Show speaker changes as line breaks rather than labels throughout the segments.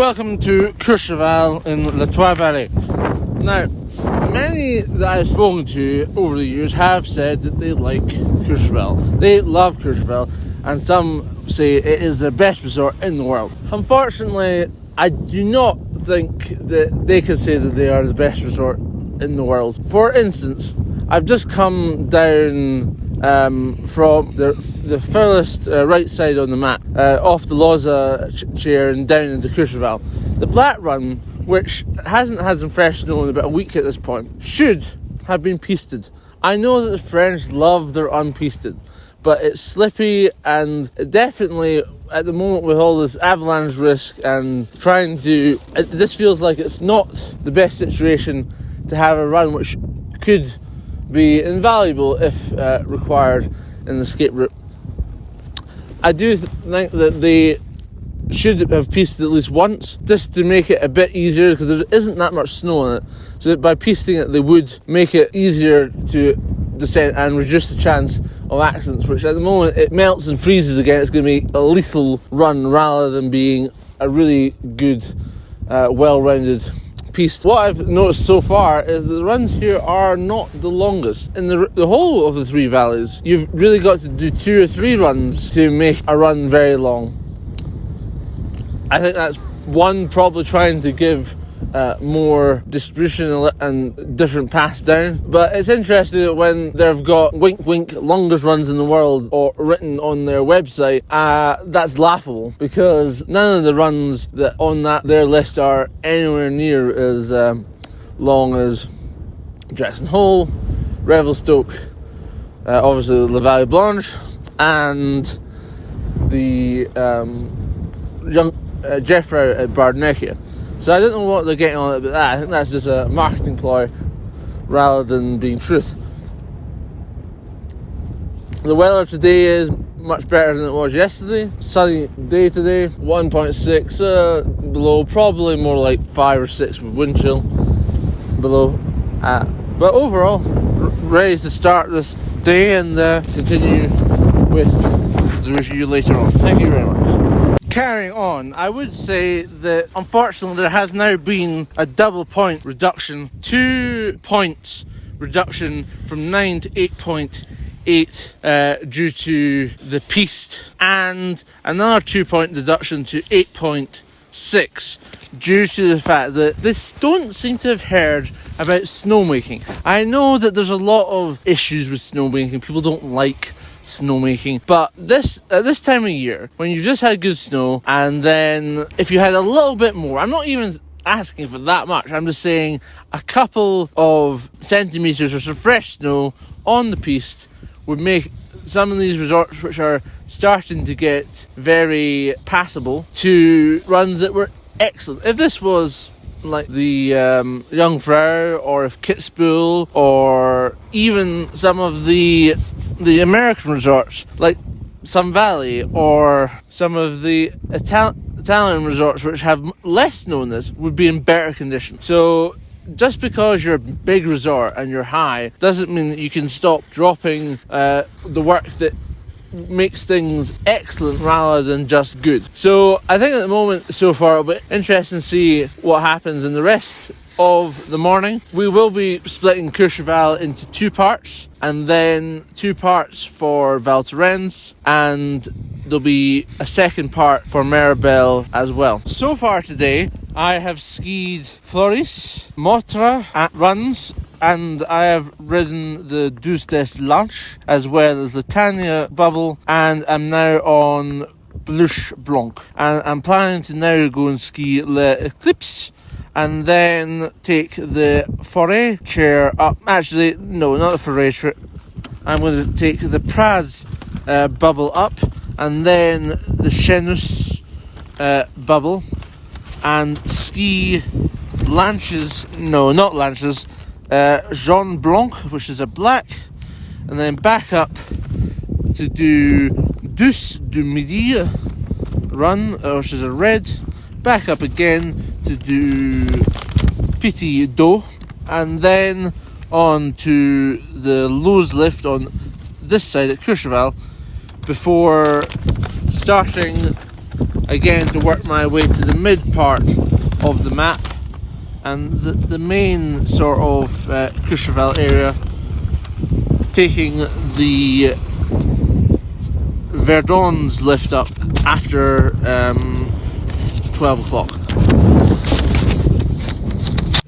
Welcome to Courcheval in the Trois Valley. Now, many that I've spoken to over the years have said that they like Courcheval. They love Courcheval, and some say it is the best resort in the world. Unfortunately, I do not think that they can say that they are the best resort in the world. For instance, I've just come down from the furthest right side on the map, off the Loza chair and down into Courcheval. The Black Run, which hasn't had some fresh snow in about a week at this point, should have been pisted. I know that the French love their unpisted, but it's slippy, and definitely at the moment with all this avalanche risk and this feels like it's not the best situation to have a run which could be invaluable if required in the escape route. I do think that they should have pisted at least once, just to make it a bit easier, because there isn't that much snow on it. So by pisting it, they would make it easier to descend and reduce the chance of accidents, which at the moment it melts and freezes again. It's going to be a lethal run rather than being a really good, well-rounded piste. What I've noticed so far is that the runs here are not the longest. In the whole of the three valleys, you've really got to do 2 or 3 runs to make a run very long. I think that's one, probably trying to give more distribution and different paths down. But it's interesting that when they've got wink wink longest runs in the world or written on their website, that's laughable, because none of the runs that on their list are anywhere near as long as Jackson Hole, Revelstoke, obviously La Vallée Blanche, and the Jeffrey at Bardnecchia. So I don't know what they're getting on about that. I think that's just a marketing ploy rather than being truth. The weather today is much better than it was yesterday. Sunny day today, 1.6 below, probably more like 5 or 6 with wind chill below. But overall, ready to start this day and continue with the review later on. Thank you very much. Carrying on, I would say that unfortunately there has now been a double point reduction, 2 points reduction from 9 to 8.8 due to the piste, and another 2 point reduction to 8.6 due to the fact that they don't seem to have heard about snowmaking. I know that there's a lot of issues with snowmaking. People don't like snowmaking, but at this time of year, when you've just had good snow, and then if you had a little bit more, I'm not even asking for that much, I'm just saying a couple of centimetres or some fresh snow on the piste would make some of these resorts, which are starting to get very passable, to runs that were excellent. If this was like the Jungfrau, or if Kitzbühel, or even some of the American resorts like Sun Valley, or some of the Italian resorts which have less snow than this, would be in better condition. So just because you're a big resort and you're high doesn't mean that you can stop dropping the work that makes things excellent rather than just good. So I think at the moment so far it'll be interesting to see what happens in the rest of the morning. We will be splitting Courcheval into 2 parts, and then 2 parts for Val Thorens, and there'll be a second part for Maribel as well. So far today, I have skied Floris, Motra at runs, and I have ridden the Douce des Lanches, as well as the Tania Bubble, and I'm now on Bluche Blanc. And I'm planning to now go and ski Le Eclipse, and then take the Forêt chair up. Actually, no, not the Forêt chair. I'm going to take the Praz bubble up, and then the Chenus bubble, and ski Lanches, no, not Lanches, Jaune Blanc, which is a black, and then back up to do Douce du Midi run, which is a red, back up again to do Petit d'Eau, and then on to the Lose lift on this side at Courcheval, before starting again to work my way to the mid part of the map, and the main sort of Courcheval area, taking the Verdon's lift up after 12 o'clock.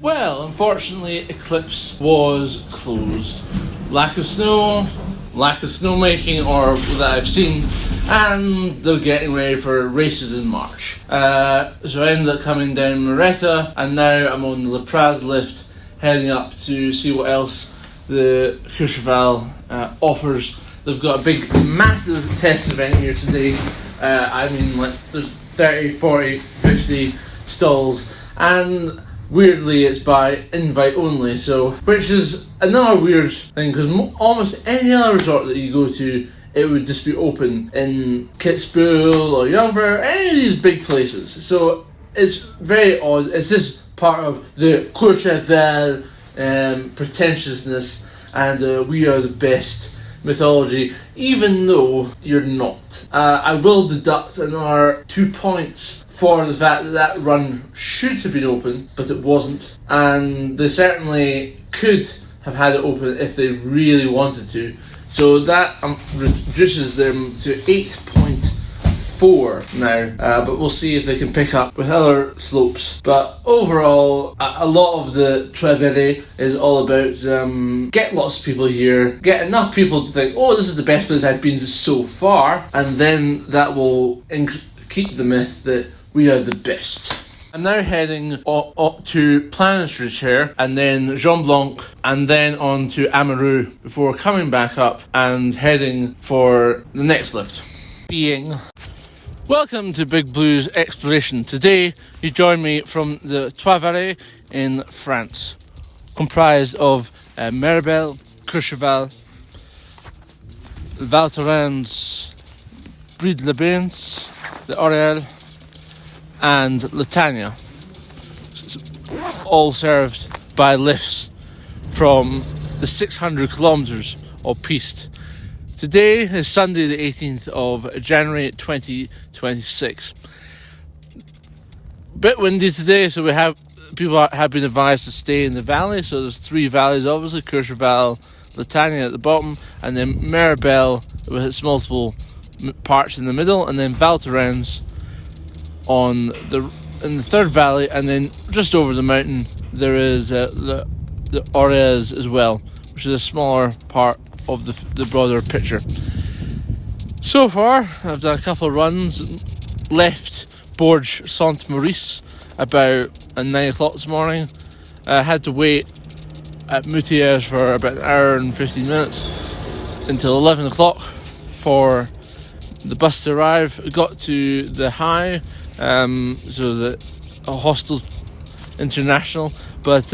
Well, unfortunately, Eclipse was closed. Lack of snow, lack of snowmaking, or that I've seen, and they're getting ready for races in March. So I ended up coming down Moretta, and now I'm on the La Praz lift, heading up to see what else the Courcheval offers. They've got a big, massive test event here today. I mean, like, there's 30, 40, 50 stalls, and weirdly it's by invite only, so, which is another weird thing, because almost any other resort that you go to, it would just be open in Courcheval or Yonville, any of these big places. So it's very odd. It's just part of the Courcheval pretentiousness and we are the best mythology, even though you're not. I will deduct another 2 points for the fact that run should have been open, but it wasn't, and they certainly could have had it open if they really wanted to. So that reduces them to 8.4 now, but we'll see if they can pick up with other slopes. But overall, a lot of the Trevere is all about get lots of people here, get enough people to think, oh, this is the best place I've been so far, and then that will keep the myth that we are the best. I'm now heading up to Planetary, and then Jean Blanc, and then on to Amarou before coming back up and heading for the next lift. Welcome to Big Blue's exploration. Today you join me from the Trois in France, comprised of Mirabel, Courcheval, Val Thorens, Bride-les-Bains, the Oriel, and Latania, all served by lifts from the 600 kilometres of piste. Today is Sunday the 18th of January 2026. Bit windy today, so people have been advised to stay in the valley. So there's 3 valleys, obviously: Courcheval, Latania at the bottom, and then Mirabel with its multiple parts in the middle, and then Val Thorens in the third valley, and then just over the mountain there is the Orez as well, which is a smaller part of the broader picture. So far I've done a couple of runs. Left Bourg Saint Maurice about 9 o'clock this morning. I had to wait at Moutiers for about an hour and 15 minutes until 11 o'clock for the bus to arrive. Got to the high, so the Hostel International, but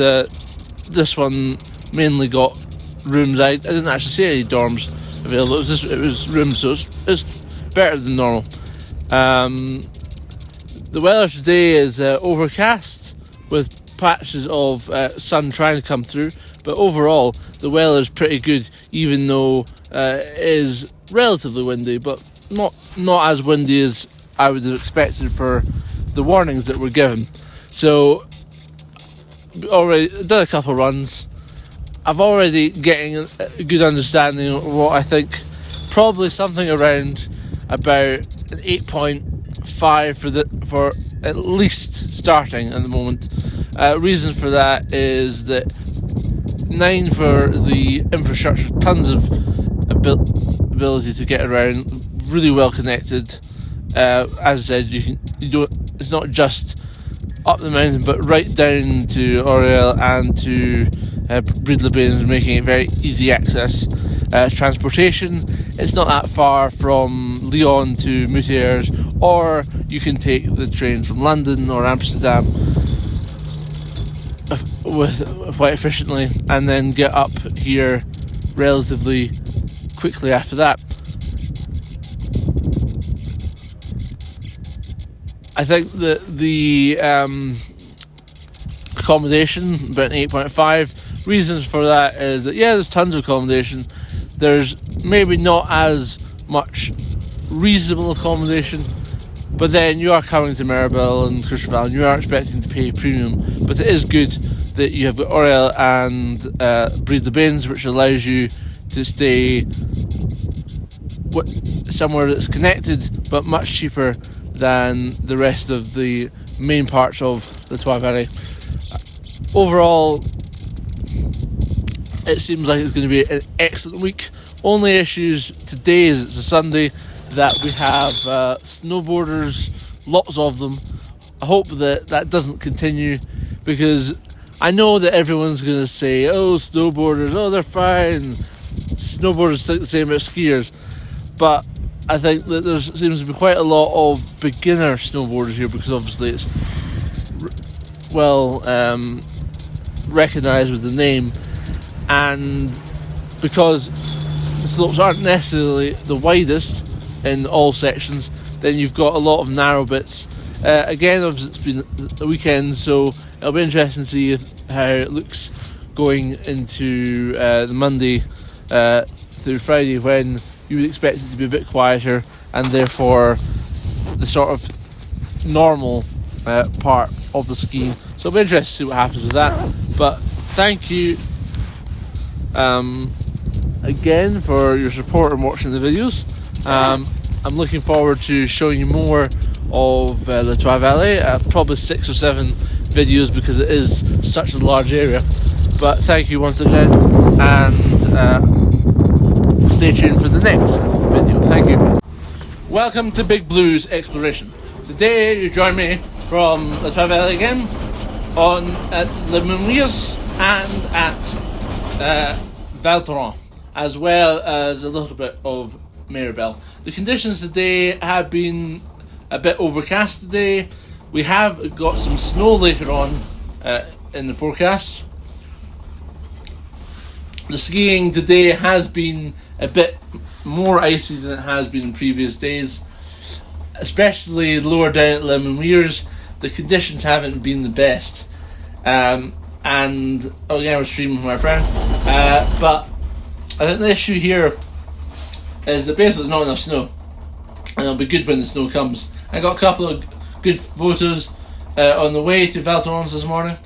this one mainly got rooms. I didn't actually see any dorms available. It was rooms, so it's better than normal. The weather today is overcast with patches of sun trying to come through, but overall the weather is pretty good, even though it is relatively windy, but not as windy as I would have expected for the warnings that were given. So already done a couple of runs. I've already getting a good understanding of what I think probably something around about an 8.5 for at least starting at the moment. Reason for that is that 9 for the infrastructure, tons of ability to get around, really well connected. As I said, it's not just up the mountain, but right down to Oriel and to Bride-les-Bains, making it very easy access. Transportation, it's not that far from Lyon to Moutiers, or you can take the train from London or Amsterdam quite efficiently, and then get up here relatively quickly after that. I think that the accommodation, about 8.5. Reasons for that is that, yeah, there's tons of accommodation. There's maybe not as much reasonable accommodation, But then you are coming to Mirabel and Courcheval and you are expecting to pay premium. But it is good that you have got Oriel and Brie de Bains, which allows you to stay somewhere that's connected but much cheaper than the rest of the main parts of the Trois Vallées. Overall, it seems like it's going to be an excellent week. Only issues today is it's a Sunday, that we have snowboarders, lots of them. I hope that doesn't continue, because I know that everyone's going to say, oh, snowboarders, oh, they're fine. Snowboarders think the same about skiers. But I think that there seems to be quite a lot of beginner snowboarders here, because obviously it's well recognised with the name, and because the slopes aren't necessarily the widest in all sections, then you've got a lot of narrow bits. Again, it's been a weekend, so it'll be interesting to see how it looks going into the Monday through Friday, when you would expect it to be a bit quieter, and therefore the sort of normal part of the skiing. So it'll be interesting to see what happens with that. But thank you again for your support and watching the videos. I'm looking forward to showing you more of the Trois Vallées, probably 6 or 7 videos, because it is such a large area. But thank you once again, and stay tuned for the next video. Thank you. Welcome to Big Blue's Exploration. Today you join me from the Trois Vallées again at Les Memoirs and at Val Thorens, as well as a little bit of Mirabel. The conditions today have been a bit overcast today. We have got some snow later on in the forecast. The skiing today has been a bit more icy than it has been in previous days, especially lower down at Les Memoirs. The conditions haven't been the best. And again, I was streaming with my friend, but I think the issue here is that basically not enough snow, and it'll be good when the snow comes. I got a couple of good photos on the way to Val Thorens this morning,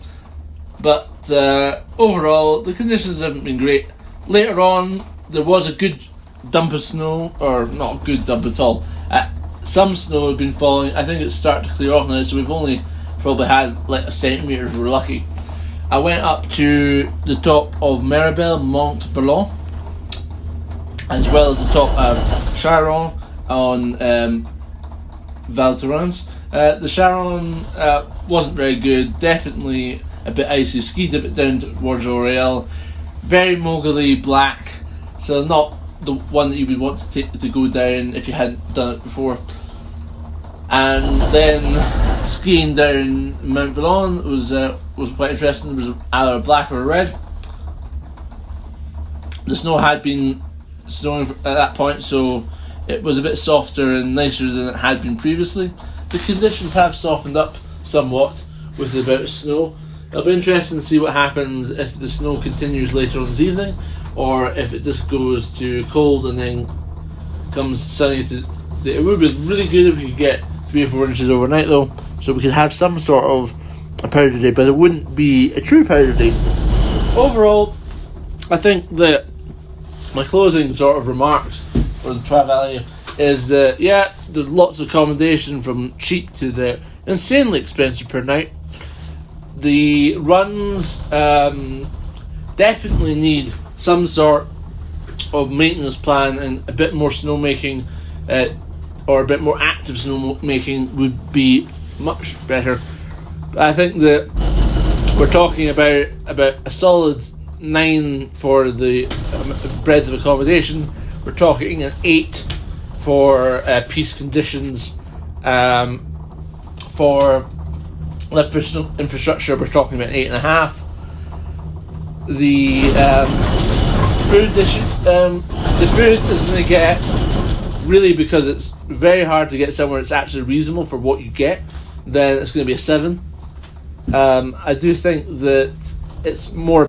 but overall the conditions haven't been great. Later on there was a good dump of snow, or not a good dump at all. Some snow had been falling. I think it's starting to clear off now, so we've only probably had like a centimetre if we're lucky. I went up to the top of Mirabel, Mont Verlon, as well as the top of Charon on Val Thorens. The Charon wasn't very good, definitely a bit icy. Skied a bit down towards Oriel, very mogully black, so not the one that you would want to go down if you hadn't done it before. And then skiing down Mont Verlon was quite interesting. There was either a black or a red. The snow had been snowing at that point, so it was a bit softer and nicer than it had been previously. The conditions have softened up somewhat with the amount of snow. It'll be interesting to see what happens if the snow continues later on this evening, or if it just goes to cold and then comes sunny. It would be really good if we could get 3 or 4 inches overnight though, so we could have some sort of a powder day, but it wouldn't be a true powder day. Overall, I think that my closing sort of remarks for the Trois Vallées is that, yeah, there's lots of accommodation from cheap to the insanely expensive per night. The runs definitely need some sort of maintenance plan, and a bit more snowmaking or a bit more active snowmaking would be much better. I think that we're talking about a solid 9 for the breadth of accommodation. We're talking an 8 for piece conditions. For infrastructure, we're talking about 8.5. The food the food is going to get, really, because it's very hard to get somewhere that's actually reasonable for what you get, then it's going to be a 7. I do think that it's more